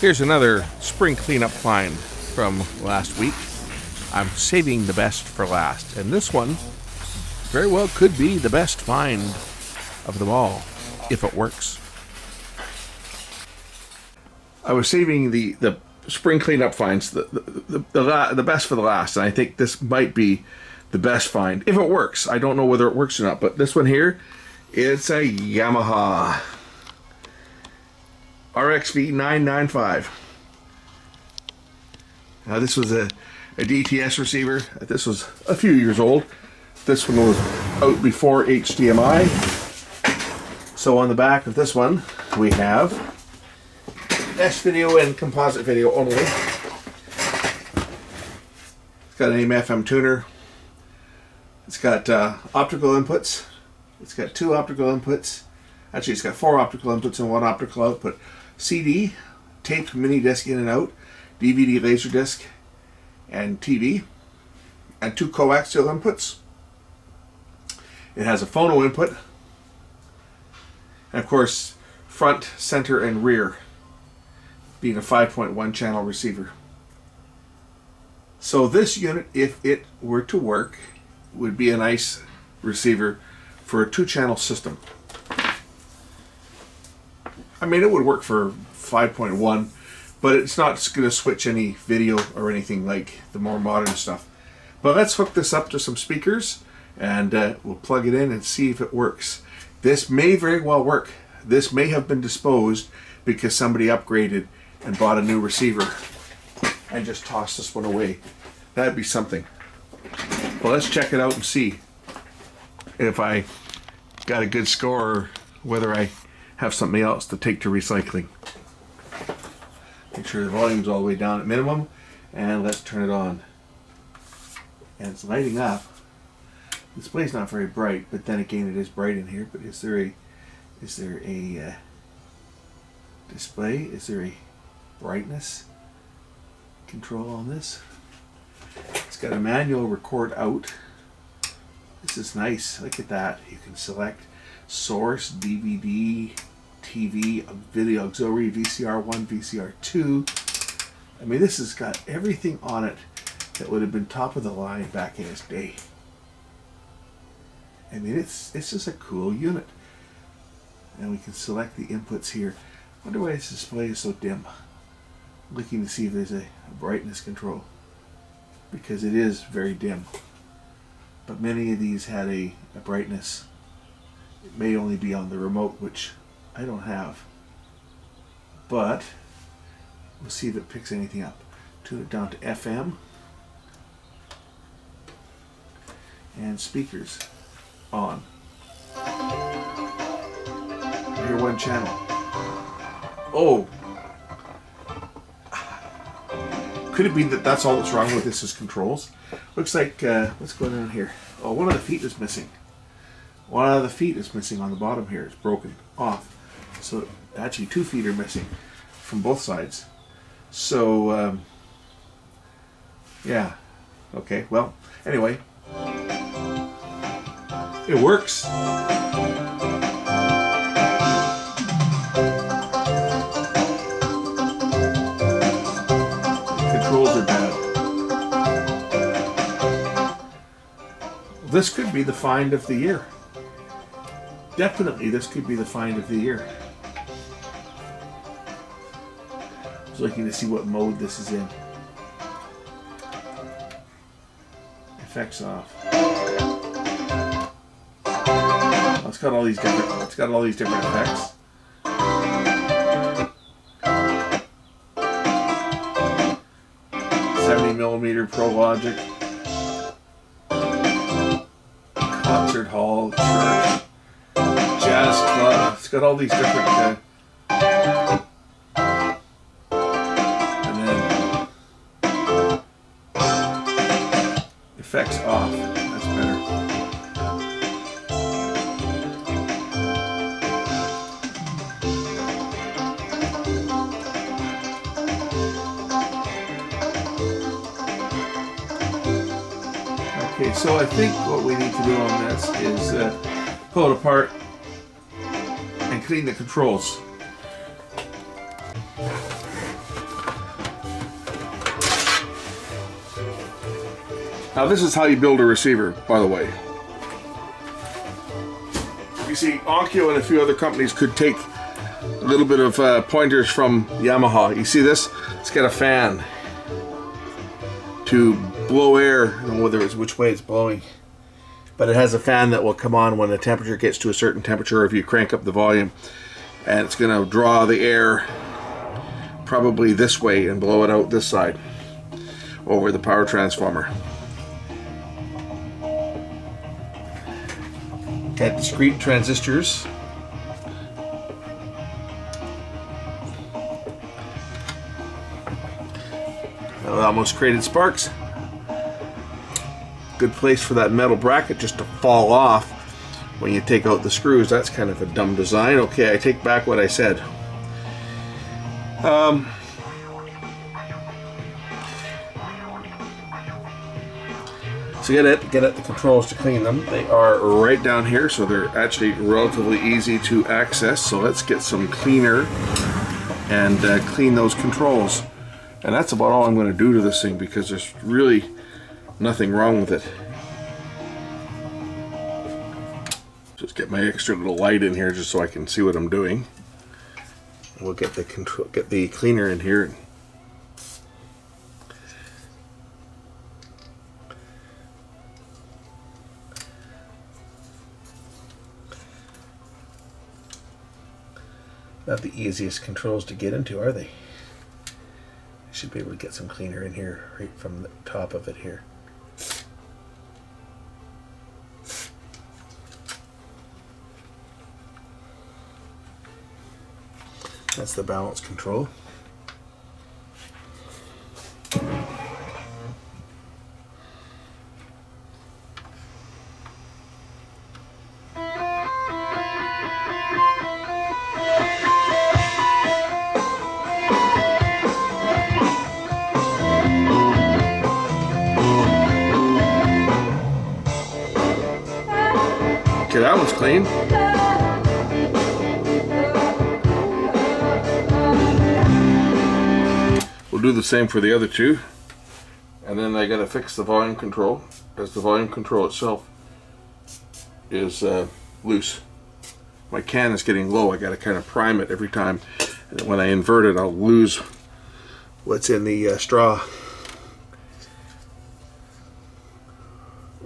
Here's another spring cleanup find from last week. I'm saving the best for last, and this one very well could be the best find of them all, if it works. I was saving the spring cleanup finds, the best for the last, and I think this might be the best find, if it works. I don't know whether it works or not, but this one here, it's a Yamaha RX V995. Now this was a DTS receiver. This was a few years old. This one was out before HDMI. So on the back of this one, we have S-video and composite video only. It's got an AM/FM tuner. It's got optical inputs. It's got 2 optical inputs. Actually, it's got 4 optical inputs and 1 optical output. CD, taped mini disc in and out, DVD laser disc, and TV, and 2 coaxial inputs. It has a phono input, and of course, front, center, and rear, being a 5.1 channel receiver. So this unit, if it were to work, would be a nice receiver for a 2-channel system. I mean, it would work for 5.1, but it's not going to switch any video or anything like the more modern stuff. But let's hook this up to some speakers, and we'll plug it in and see if it works. This may very well work. This may have been disposed because somebody upgraded and bought a new receiver and just tossed this one away. That'd be something. Well, let's check it out and see if I got a good score or whether I have something else to take to recycling. Make sure the volume's all the way down at minimum, and let's turn it on. And it's lighting up. The display's not very bright, but then again it is bright in here. But is there a display? Is there a brightness control on this? It's got a manual record out. This is nice. Look at that. You can select source, DVD, TV, video auxiliary, VCR1, VCR2. I mean, this has got everything on it that would have been top of the line back in its day. I mean, it's just a cool unit. And we can select the inputs here. I wonder why this display is so dim. I'm looking to see if there's a brightness control, because it is very dim. But many of these had a brightness. It may only be on the remote, which I don't have. But we'll see if it picks anything up. Tune it down to FM. And speakers on. I hear 1 channel. Oh! Could it be that that's all that's wrong with this is controls? Looks like, what's going on here? Oh, one of the feet is missing. One of the feet is missing on the bottom here. It's broken off. So actually 2 feet are missing from both sides. So, yeah. Okay, well, anyway. It works. Controls are bad. This could be the find of the year. Definitely, this could be the find of the year. I was looking to see what mode this is in. Effects off. Oh, it's got all these different effects. $70mm Pro Logic. Concert hall, church, jazz club. It's got all these different and then effects off. That's better. Okay, so I think what we need to do on this is pull it apart and clean the controls. Now this is how you build a receiver, by the way. You see, Onkyo and a few other companies could take a little bit of pointers from Yamaha. You see this? It's got a fan to blow air. I don't know whether it's which way it's blowing, but it has a fan that will come on when the temperature gets to a certain temperature if you crank up the volume, and it's going to draw the air probably this way and blow it out this side over the power transformer. Got discrete transistors. That almost created sparks. Good place for that metal bracket just to fall off when you take out the screws. That's kind of a dumb design. Okay, I take back what I said. So get at the controls to clean them. They are right down here, so they're actually relatively easy to access. So let's get some cleaner and clean those controls. And that's about all I'm going to do to this thing, because there's really nothing wrong with it. Just get my extra little light in here just so I can see what I'm doing. We'll get the cleaner in here. Not the easiest controls to get into, are they? I should be able to get some cleaner in here right from the top of it here. That's the balance control. Okay, that one's clean. We'll do the same for the other two. And then I gotta fix the volume control, as the volume control itself is loose. My can is getting low. I gotta kind of prime it every time. And when I invert it, I'll lose what's in the straw.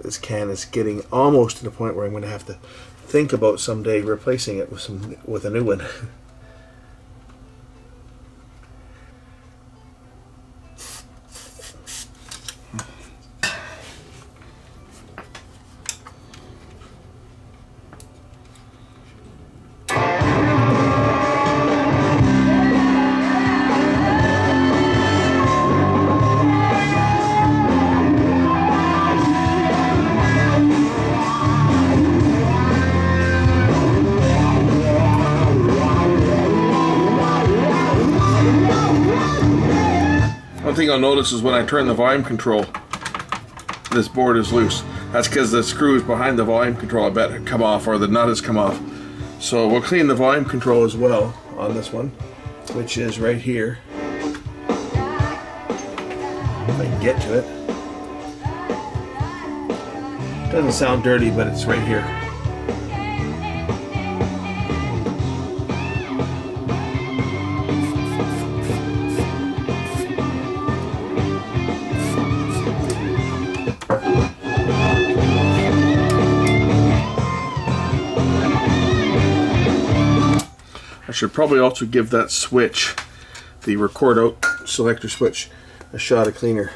This can is getting almost to the point where I'm going to have to think about someday replacing it with a new one. One thing I'll notice is when I turn the volume control, this board is loose. That's because the screws behind the volume control, I bet, have come off, or the nut has come off. So we'll clean the volume control as well on this one, which is right here. If I can get to it. Doesn't sound dirty, but it's right here. I should probably also give that switch, the record out selector switch, a shot of cleaner.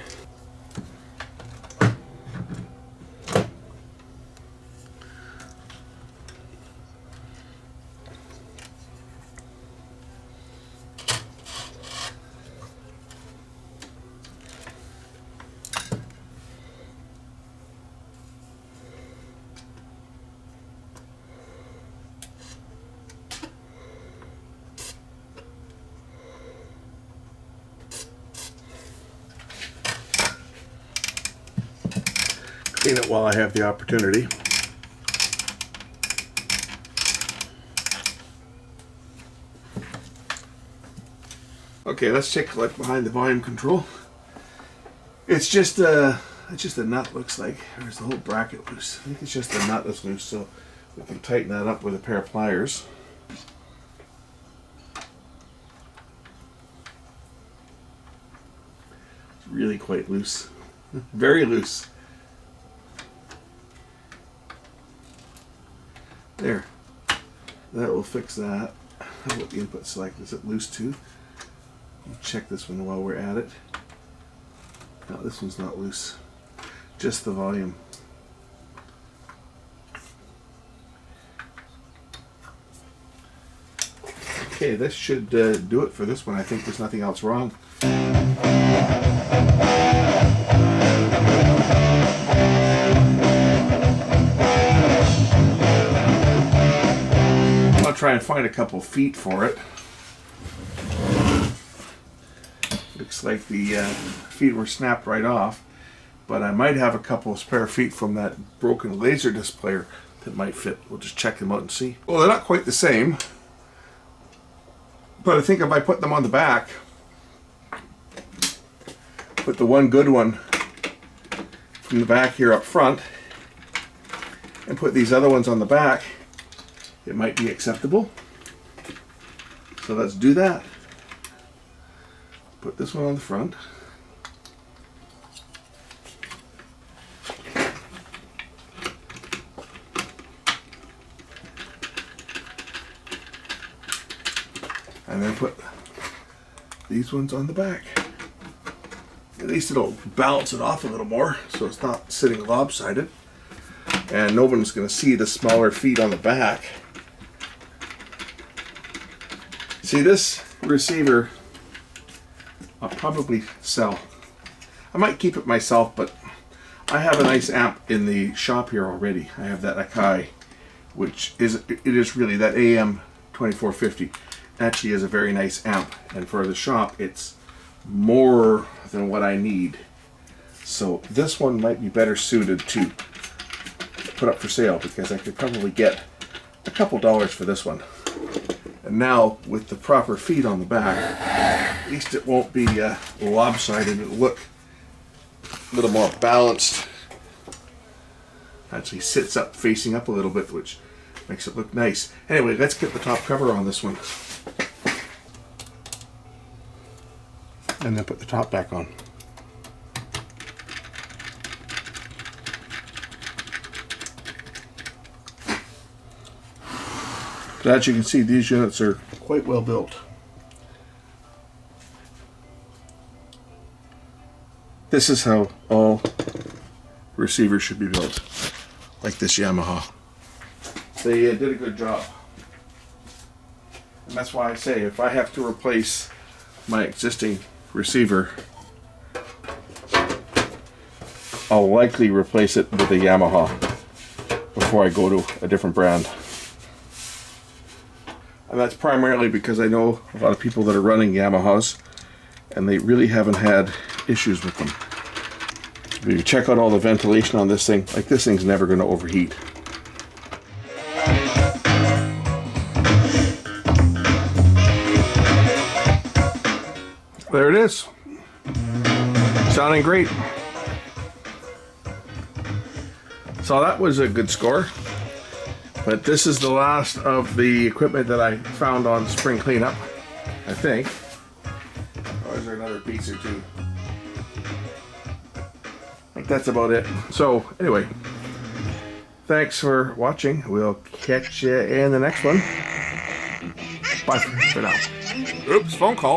Clean it while I have the opportunity. Okay, let's take a look behind the volume control. It's just a That's just the nut, looks like. There's the whole bracket loose. I think it's just the nut that's loose, so we can tighten that up with a pair of pliers. It's really quite loose. Very loose. There. That will fix that. How about the input select? Is it loose too? Check this one while we're at it. No, this one's not loose. Just the volume. Okay, this should do it for this one. I think there's nothing else wrong. I'll try and find a couple feet for it. Looks like the feet were snapped right off, but I might have a couple of spare feet from that broken laser disc player that might fit. We'll just check them out and see. Well, they're not quite the same, but I think if I put them on the back, put the one good one from the back here up front, and put these other ones on the back, it might be acceptable. So let's do that. Put this one on the front. And then put these ones on the back. At least it'll balance it off a little more so it's not sitting lopsided. And no one's going to see the smaller feet on the back. See, this receiver I'll probably sell. I might keep it myself, but I have a nice amp in the shop here already. I have that Akai, which is really that AM 2450. Actually is a very nice amp, and for the shop it's more than what I need. So this one might be better suited to put up for sale because I could probably get a couple dollars for this one. And now with the proper feet on the back, at least it won't be lopsided. It'll look a little more balanced. Actually sits up, facing up a little bit, which makes it look nice. Anyway, let's get the top cover on this one. And then put the top back on. So as you can see, these units are quite well built. This is how all receivers should be built, like this Yamaha. They did a good job. And that's why I say if I have to replace my existing receiver, I'll likely replace it with a Yamaha before I go to a different brand. And that's primarily because I know a lot of people that are running Yamahas and they really haven't had issues with them. If you check out all the ventilation on this thing, like this thing's never going to overheat. There it is. Sounding great. So that was a good score. But this is the last of the equipment that I found on spring cleanup, I think. Or is there another piece or two? I think that's about it. So anyway, thanks for watching. We'll catch you in the next one. Bye for now. Oops, phone call.